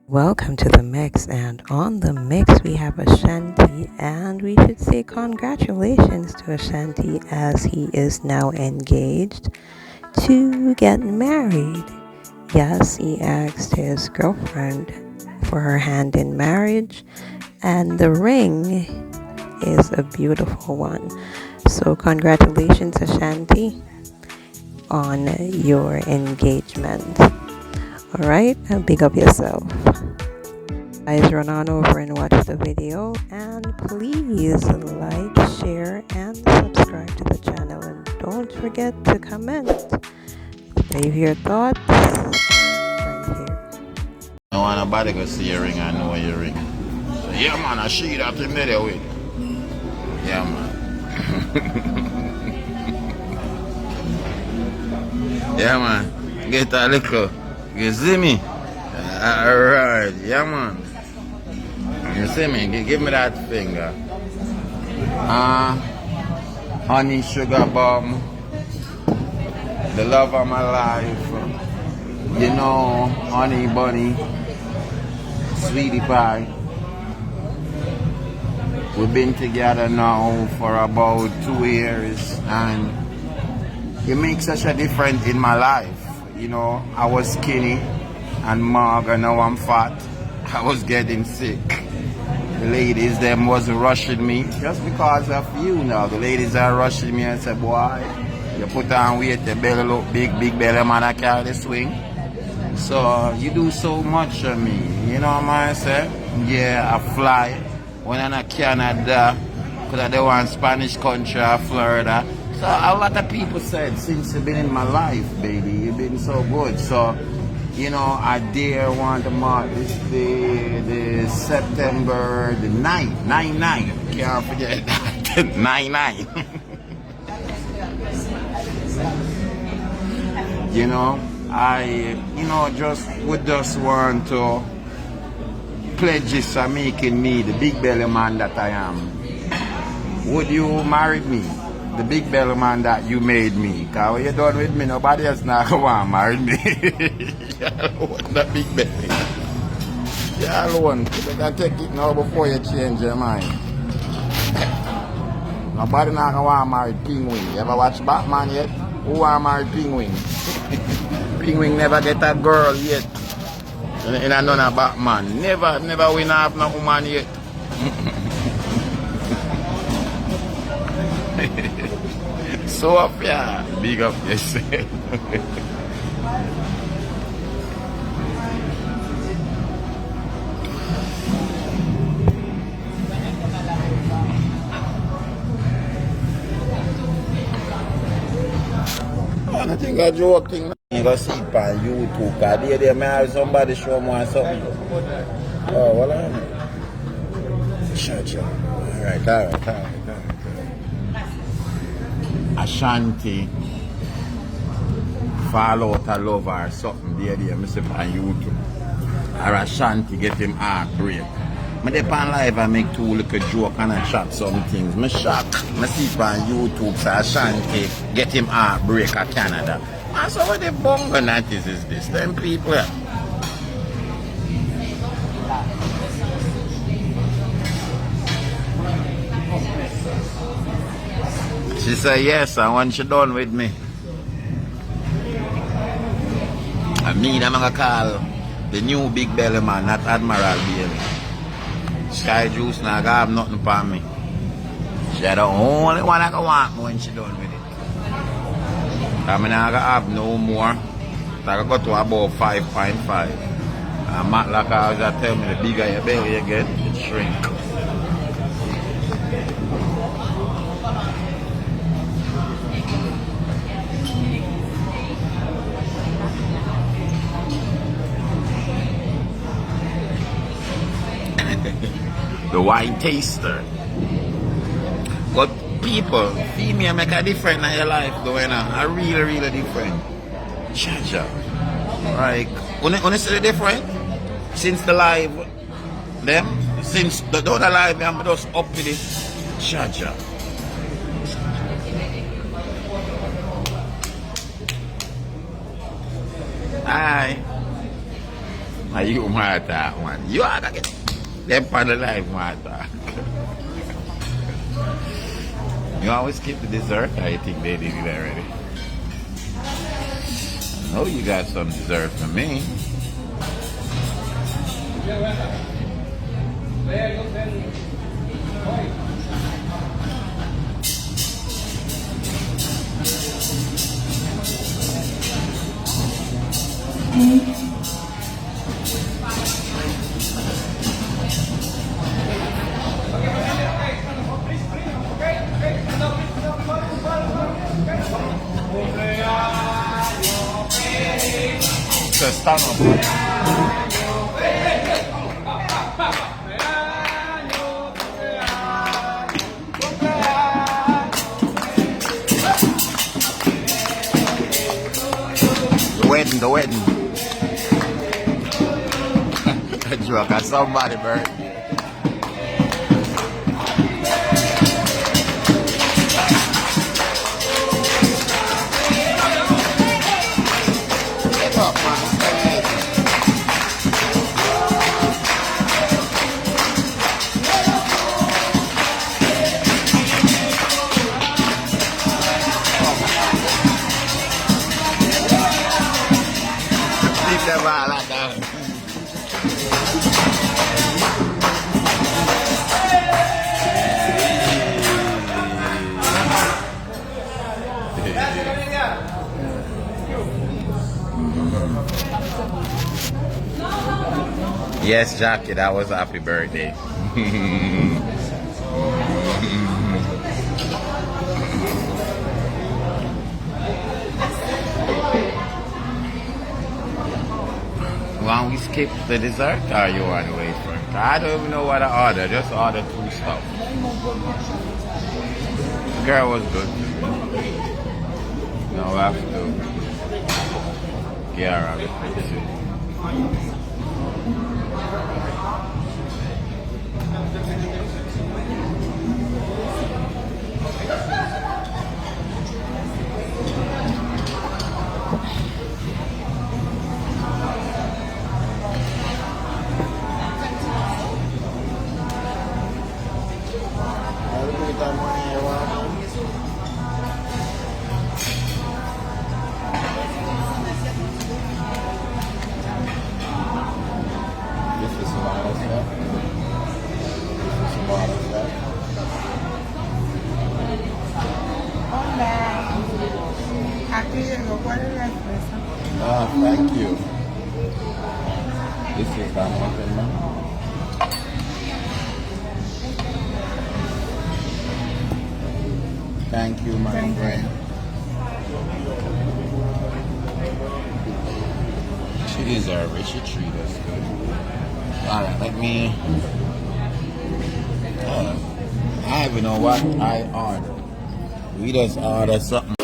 Welcome to the mix, and on the mix we have Ashanti, and we should say congratulations to Ashanti as he is now engaged to get married. Yes, he asked his girlfriend for her hand in marriage, and the ring is a beautiful one. So, congratulations, Ashanti, on your engagement. All right, big up yourself. Guys, run on over and watch the video, and please like, share, and subscribe to the channel, and don't forget to comment. Leave your thoughts right here. I want nobody go see your ring and know your ring. So, yeah, man, I see that in there with. Yeah, man. Yeah, man. Get a little. You see me? Alright. Yeah, man. You see me? Give me that finger. Honey sugar bomb. The love of my life. You know, honey bunny. Sweetie pie. We've been together now for about 2 years, and it makes such a difference in my life. You know, I was skinny and mug, and now I'm fat. I was getting sick. The ladies, them was rushing me just because of you now. The ladies are rushing me and say, boy, you put on weight, your belly look big, big belly man, I carry the swing. So you do so much for me. You know what I say? Yeah, I fly. When I'm in Canada, because I don't want Spanish country or Florida. So a lot of people said, since you've been in my life, baby, you've been so good. So, you know, I dare want to mark this day, the September the 9th, 9-9. Can't forget that, 9-9. You know, would just want to pledge this for making me the big belly man that I am. Would you marry me? The big belly man that you made me. Because when you're done with me, nobody else now going to marry me. You alone, the big belly. You alone. You can take it now before you change your mind. Nobody now going to marry Penguin. You ever watch Batman yet? Who want to marry Penguin? Penguin never get a girl yet. In a none of Batman. Never win half no woman yet. So up yeah, big up yourself. I think I joke thing. You go see it on YouTube, because there may have somebody show me something. Oh, well, I know. Sure. Alright. Ashanti fall out of love or something there, I see on YouTube. Or Ashanti get him heartbreak. I dey on live and make 2 little joke and I chat some things. I shock. I see it on YouTube, so Ashanti get him heartbreak at Canada. And so what the bungle that is this? Them people here. She said yes, and when she done with me, I'm gonna call the new big belly man, not Admiral Bailey. Sky Juice now gonna have nothing for me. She the only one I can want me when she done with it. I'm not gonna have no more. I got to about 5.5. And Matt like I always tell me, the bigger your belly you get, it shrink. The wine taster. But people, female make a difference in your life going on. A really different. Cha. Like, when see the different? Since the live, them, since the other live, I'm just up with it. Cha. Hi. Are you my talk, man? You are gonna get them on the life, my talk. You always skip the dessert. I think they did it already. I know you got some dessert for me. So stand up. The wedding. A joke at somebody birthday. Get up, man. Leave them all like that. Yes, Jackie, that was happy birthday. Want we skip the dessert or you want to wait for it? I don't even know what to order. Just order 2 stuff. The girl was good. Now we have to get her a bit too. Thank you. This is that mountain man. Thank you, my friend. She deserves it. She treated us good. Alright, let me. I don't even know what I ordered. We just ordered something.